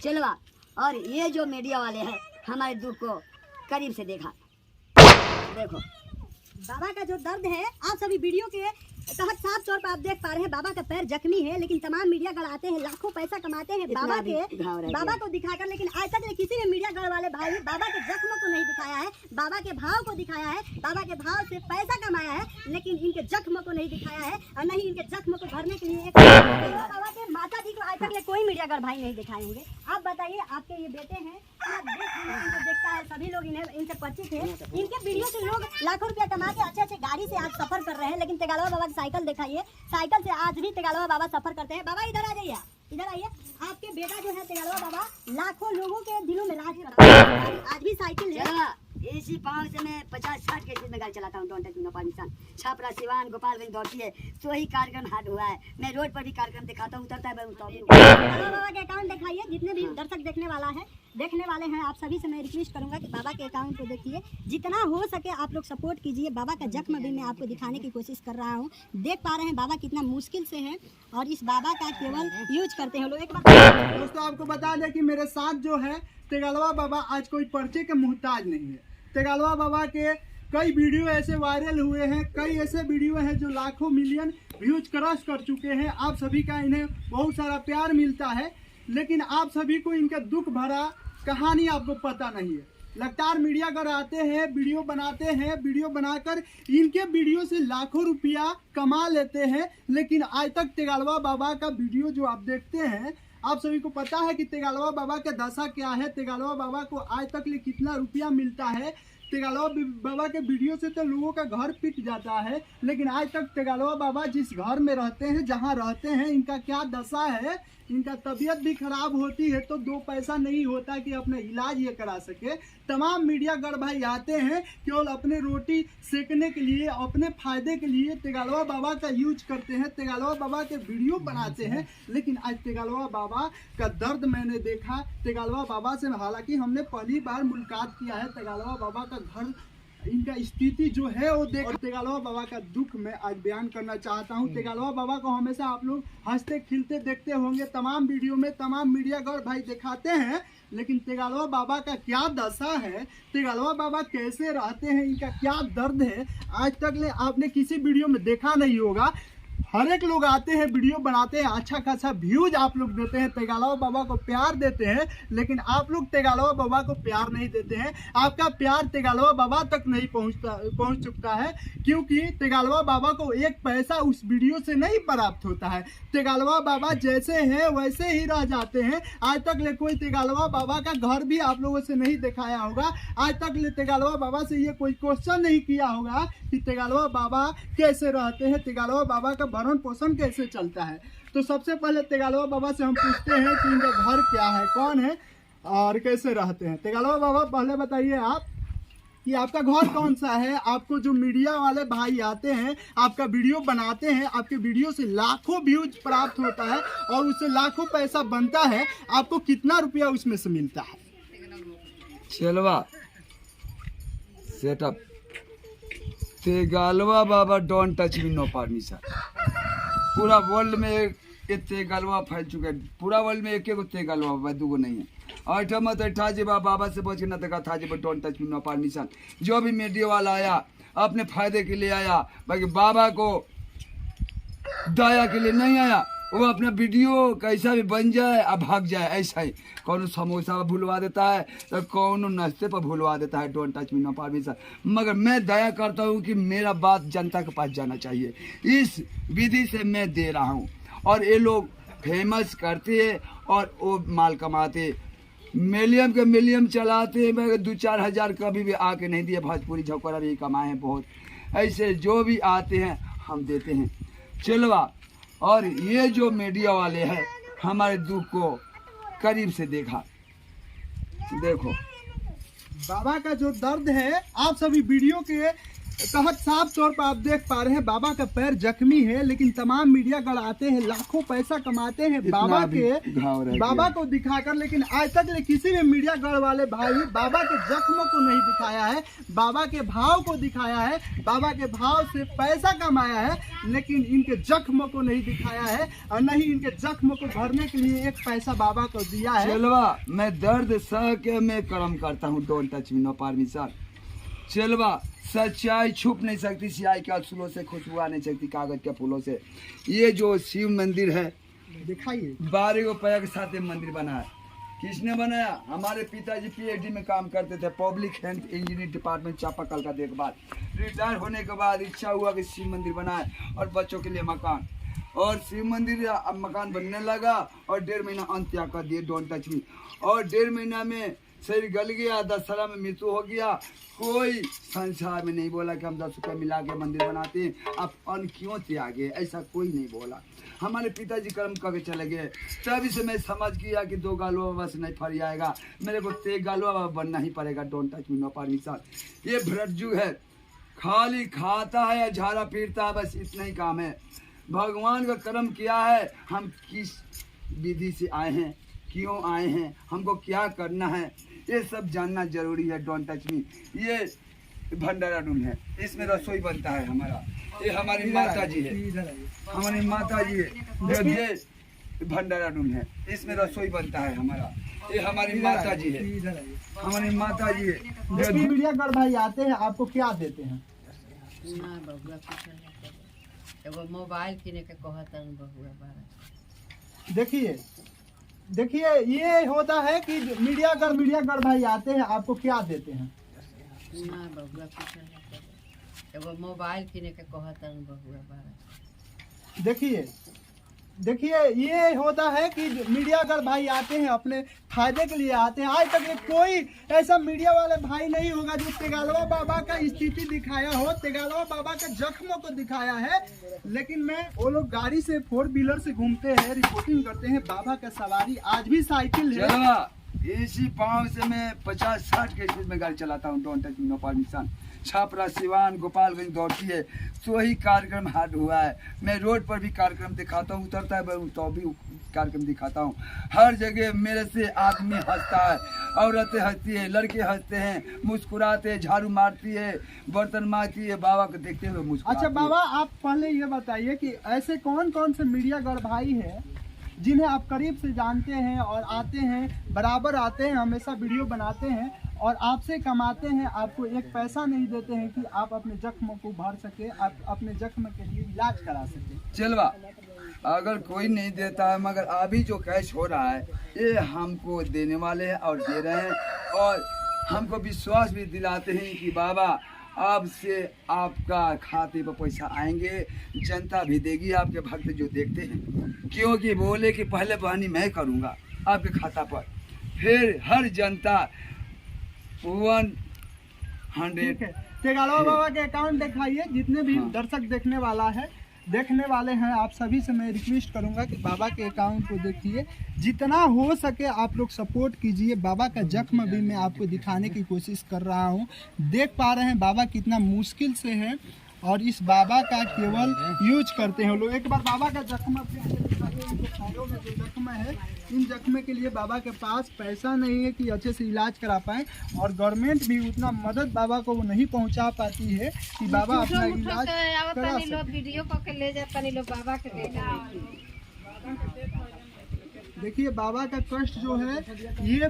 चलवा और ये जो मीडिया वाले हैं हमारे दुख को करीब से देखा। देखो बाबा का जो दर्द है आप सभी वीडियो के तहत साफ तौर पर आप देख पा रहे हैं। बाबा का पैर जख्मी है, लेकिन तमाम मीडिया गढ़ आते हैं, लाखों पैसा कमाते हैं बाबा को दिखाकर, लेकिन आज तक किसी भी मीडिया गढ़ वाले भाई बाबा के जख्म को नहीं दिखाया है, बाबा के भाव को दिखाया है, बाबा के भाव से पैसा कमाया है, लेकिन इनके जख्म को नहीं दिखाया है और नहीं इनके जख्म को भरने के लिए बाबा के माता जी को आज तक कोई मीडिया गढ़ भाई नहीं दिखाए होंगे। आप बताइए, आपके ये बेटे हैं, इनको देखता है, सभी लोग इनसे परिचित है, इनके वीडियो से लोग लाखों रुपया कमा के अच्छे अच्छे गाड़ी से आज सफर कर रहे हैं, लेकिन तेगालवा बाबा की साइकिल दिखाइए, साइकिल से आज भी तेगालवा बाबा सफर करते हैं। बाबा इधर आ जाइए, इधर आइए। आपके बेटा जो है तेगालवा बाबा लाखों लोगों के दिलों में राज कर, आज भी साइकिल है। इसी पाँव से मैं 50-60 के स्पीड में गाड़ी चलाता हूँ। डोंट टच मी पाकिस्तान, छापरा, सिवान, गोपालगंज दौड़ती है, तो ही कार्यक्रम हाथ हुआ है। मैं रोड पर भी कार्यक्रम दिखाता हूँ, उतरता है बाबा के अकाउंट दिखाइए, जितने भी दर्शक देखने वाले हैं आप सभी से मैं रिक्वेस्ट करूंगा कि बाबा के अकाउंट को देखिए, जितना हो सके आप लोग सपोर्ट कीजिए। बाबा का जख्म भी मैं आपको दिखाने की कोशिश कर रहा हूँ। देख पा रहे हैं बाबा कितना मुश्किल से है और इस बाबा का केवल यूज करते हैं लोग। एक बात दोस्तों आपको बता दें कि मेरे साथ जो है तेगालवा बाबा आज कोई पर्चे के मुहताज नहीं है। तेगालवा बाबा के कई वीडियो ऐसे वायरल हुए हैं, कई ऐसे वीडियो हैं जो लाखों मिलियन व्यूज क्रॉस कर चुके हैं। आप सभी का इन्हें बहुत सारा प्यार मिलता है, लेकिन आप सभी को इनका दुख भरा कहानी आपको पता नहीं है। लगातार मीडिया घर आते हैं, वीडियो बनाते हैं, वीडियो बनाकर इनके वीडियो से लाखों रुपया कमा लेते हैं, लेकिन आज तक तेगालवा बाबा का वीडियो जो आप देखते हैं, आप सभी को पता है कि तेगालवा बाबा का दशा क्या है, तेगालवा बाबा को आज तक लिए कितना रुपया मिलता है। तेगालवा बाबा के वीडियो से तो लोगों का घर पिट जाता है, लेकिन आज तक तेगालवा बाबा जिस घर में रहते हैं, जहां रहते हैं, इनका क्या दशा है। इनका तबीयत भी खराब होती है तो 2 पैसा नहीं होता कि अपना इलाज ये करा सके। तमाम मीडिया गढ़ भाई आते हैं केवल अपने रोटी सेकने के लिए, अपने फायदे के लिए तेगालवा बाबा का यूज करते हैं, तेगालवा बाबा के वीडियो बनाते हैं। लेकिन आज तेगालवा बाबा का दर्द मैंने देखा। तेगालवा बाबा से हालांकि हमने पहली बार मुलाकात किया है, तेगालवा बाबा का घर, इनका स्थिति जो है वो देख, तेगालवा बाबा का दुख मैं आज बयान करना चाहता हूँ। तेगालवा बाबा को हमेशा आप लोग हंसते खिलते देखते होंगे, तमाम वीडियो में तमाम मीडिया गढ़ भाई दिखाते हैं, लेकिन तेगालवा बाबा का क्या दशा है, तेगालवा बाबा कैसे रहते हैं, इनका क्या दर्द है, आज तक आपने किसी वीडियो में देखा नहीं होगा। हर एक लोग आते हैं, वीडियो बनाते हैं, अच्छा खासा व्यूज आप लोग देते हैं, तेगालवा बाबा को प्यार देते हैं, लेकिन आप लोग तेगालवा बाबा को प्यार नहीं देते हैं। आपका प्यार तेगालवा बाबा तक नहीं पहुंच चुका है, क्योंकि तेगालवा बाबा को एक पैसा उस वीडियो से नहीं प्राप्त होता है। तेगालवा बाबा जैसे हैं वैसे ही रह जाते हैं। आज तक ले कोई तेगालवा बाबा का घर भी आप लोगों से नहीं दिखाया होगा, आज तक ले तेगालवा बाबा से ये कोई क्वेश्चन नहीं किया होगा कि तेगालवा बाबा कैसे रहते हैं, तेगालवा बाबा का भरण पोषण कैसे चलता है। तो सबसे पहले तेगालवा बाबा से हम पूछते हैं कि इनका घर क्या है, कौन है और कैसे रहते हैं। तेगालवा बाबा पहले बताइए आप कि आपका घर कौन सा है। आपको जो मीडिया वाले भाई आते हैं, आपका वीडियो बनाते हैं, आपके वीडियो से लाखों व्यूज प्राप्त होता है और उससे लाखों पैसा बनता है, आपको कितना रुपया उसमें से मिलता है? चलवा सेटअप तेगालवा बाबा don't touch me no permission. पूरा वर्ल्ड में एक तेगालवा फैल चुका है, पूरा वर्ल्ड में एक तेगालवा बाबा, 2 नहीं है। और मत ठाजी बाबा से बच न तक था जी don't touch me no permission. जो भी मीडिया वाला आया अपने फायदे के लिए आया, बाकी बाबा को दया के लिए नहीं आया। वो अपना वीडियो कैसा भी बन जाए अब भाग जाए, ऐसा ही कौन समोसा पर भूलवा देता है तो कौन नाश्ते पर भूलवा देता है, don't touch me no permission. मगर मैं दया करता हूँ कि मेरा बात जनता के पास जाना चाहिए, इस विधि से मैं दे रहा हूँ। और ये लोग फेमस करते हैं और वो माल कमाते, मिलियन के मिलियन चलाते हैं, मगर 2-4 हज़ार कभी भी आके नहीं दिए। भोजपुरी झोंकरा भी कमाए हैं बहुत, ऐसे जो भी आते हैं हम देते हैं। चलवा और ये जो मीडिया वाले हैं हमारे दुख को करीब से देखा। देखो बाबा का जो दर्द है आप सभी वीडियो के तहत साफ तौर पर आप देख पा रहे हैं बाबा का पैर जख्मी है, लेकिन तमाम मीडिया गढ़ आते हैं, लाखों पैसा कमाते हैं बाबा को दिखाकर, लेकिन आज तक किसी भी मीडिया गढ़ वाले भाई बाबा के जख्मों को नहीं दिखाया है, बाबा के भाव को दिखाया है, बाबा के भाव से पैसा कमाया है, लेकिन इनके जख्मों को नहीं दिखाया है और न ही इनके जख्मों को भरने के लिए एक पैसा बाबा को दिया है। चलवा मैं दर्द सह के मैं कर्म करता हूँ, don't touch me no permission. चलवा सच्चाई छुप नहीं सकती, सियाही के असूलों से खुशबू आ नहीं सकती कागज के फूलों से। ये जो शिव मंदिर है दिखाइए, 12 रुपया के साथ ये मंदिर बना है। किसने बनाया? हमारे पिताजी पीएचडी में काम करते थे, पब्लिक हेल्थ इंजीनियर डिपार्टमेंट चापाकल का देखभाल। रिटायर होने के बाद इच्छा हुआ कि शिव मंदिर बनाए और बच्चों के लिए मकान, और शिव मंदिर अब मकान बनने लगा और 1.5 महीना अंत त्याग कर दिए, डोंट टच मी। और 1.5 महीना में शरीर गल गया, दशहरा में मृत्यु हो गया। कोई संसार में नहीं बोला कि हम 10 रुपये मिला के मंदिर बनाते हैं, आप अन्न क्यों त्यागे, ऐसा कोई नहीं बोला। हमारे पिताजी कर्म करके चले गए, तभी से मैं समझ गया कि 2 गालुआ बाबा से नहीं फर जाएगा, मेरे को 3 गालुआ बाबा बनना ही पड़ेगा, don't touch me no permission. ये भ्रज्जू है, खाली खाता है या झाड़ा फिरता है, बस इतना ही काम है। भगवान का कर्म किया है, हम किस विधि से आए हैं, क्यों आए हैं, हमको क्या करना है, ये सब जानना जरूरी है, डोंट टच मी। ये भंडारा रूम है, इसमें रसोई बनता है हमारा, ये हमारी माता जी है, हमारी माता जी है। ये भंडारा रूम है, इसमें रसोई बनता है हमारा, ये हमारी माता जी है, हमारी माता जी है। मीडिया गढ़ भाई आते हैं, आपको क्या देते हैं? ना बबुआ कुछ नहीं करे, एगो मोबाइल किने के कहतन बबुआ बारा। देखिए ये होता है कि मीडिया गढ़ भाई आते हैं, आपको क्या देते हैं? ना बबुआ कुछ नहीं करे, एगो मोबाइल किने के कहतन बबुआ बारा। देखिए ये होता है कि मीडिया गढ़ भाई आते हैं, अपने फायदे के लिए आते हैं। आज तक ये कोई ऐसा मीडिया वाले भाई नहीं होगा जो तेगालवा बाबा का स्थिति दिखाया हो, तेगालवा बाबा के जख्मों को दिखाया है। लेकिन वो लोग गाड़ी से 4 व्हीलर से घूमते हैं, रिपोर्टिंग करते हैं, बाबा का सवारी आज भी साइकिल है। इसी पाँव से मैं 50-60 के स्पीड में गाड़ी चलाता हूँ, don't touch me no permission. Chapra, Siwan, Gopalganj दौड़ती है, तो ही कार्यक्रम हार्ड हुआ है। मैं रोड पर भी कार्यक्रम दिखाता हूँ, उतरता है तो भी कार्यक्रम दिखाता हूँ। हर जगह मेरे से आदमी हंसता है, औरतें हंसती है, लड़के हंसते हैं, मुस्कुराते हैं, झाड़ू मारती है, बर्तन मारती है, बाबा को देखते हुए मुस्कुराती है। अच्छा बाबा, आप पहले ये बताइए कि ऐसे कौन कौन से मीडिया गढ़ भाई हैं जिन्हें आप करीब से जानते हैं और आते हैं, बराबर आते हैं, हमेशा वीडियो बनाते हैं और आपसे कमाते हैं, आपको एक पैसा नहीं देते हैं कि आप अपने जख्म को भर सके, आप अपने जख्म के लिए इलाज करा सके? चलवा अगर कोई नहीं देता है, मगर अभी जो कैश हो रहा है ये हमको देने वाले हैं और दे रहे हैं, और हमको विश्वास भी दिलाते हैं कि बाबा अब से आपका खाते पर पैसा आएंगे, जनता भी देगी, आपके भक्त जो देखते हैं, क्योंकि बोले कि पहले बहानी मैं करूँगा आपके खाता पर, फिर हर जनता 100 तेगालवा बाबा के अकाउंट दिखाइए, जितने भी दर्शक देखने वाले हैं, आप सभी से मैं रिक्वेस्ट करूंगा कि बाबा के अकाउंट को देखिए, जितना हो सके आप लोग सपोर्ट कीजिए। बाबा का जख्म भी मैं आपको दिखाने की कोशिश कर रहा हूं। देख पा रहे हैं बाबा कितना मुश्किल से है, और इस बाबा का केवल यूज करते हैं लोग। एक बार बाबा का जख्म पैरों में जो जख्म है, इन जख्म के लिए बाबा के पास पैसा नहीं है कि अच्छे से इलाज करा पाए, और गवर्नमेंट भी उतना मदद बाबा को वो नहीं पहुंचा पाती है कि बाबा अपना इलाज करा सके। वीडियो को ले जाता नहीं लोग बाबा के ले। देखिए बाबा का कष्ट जो है ये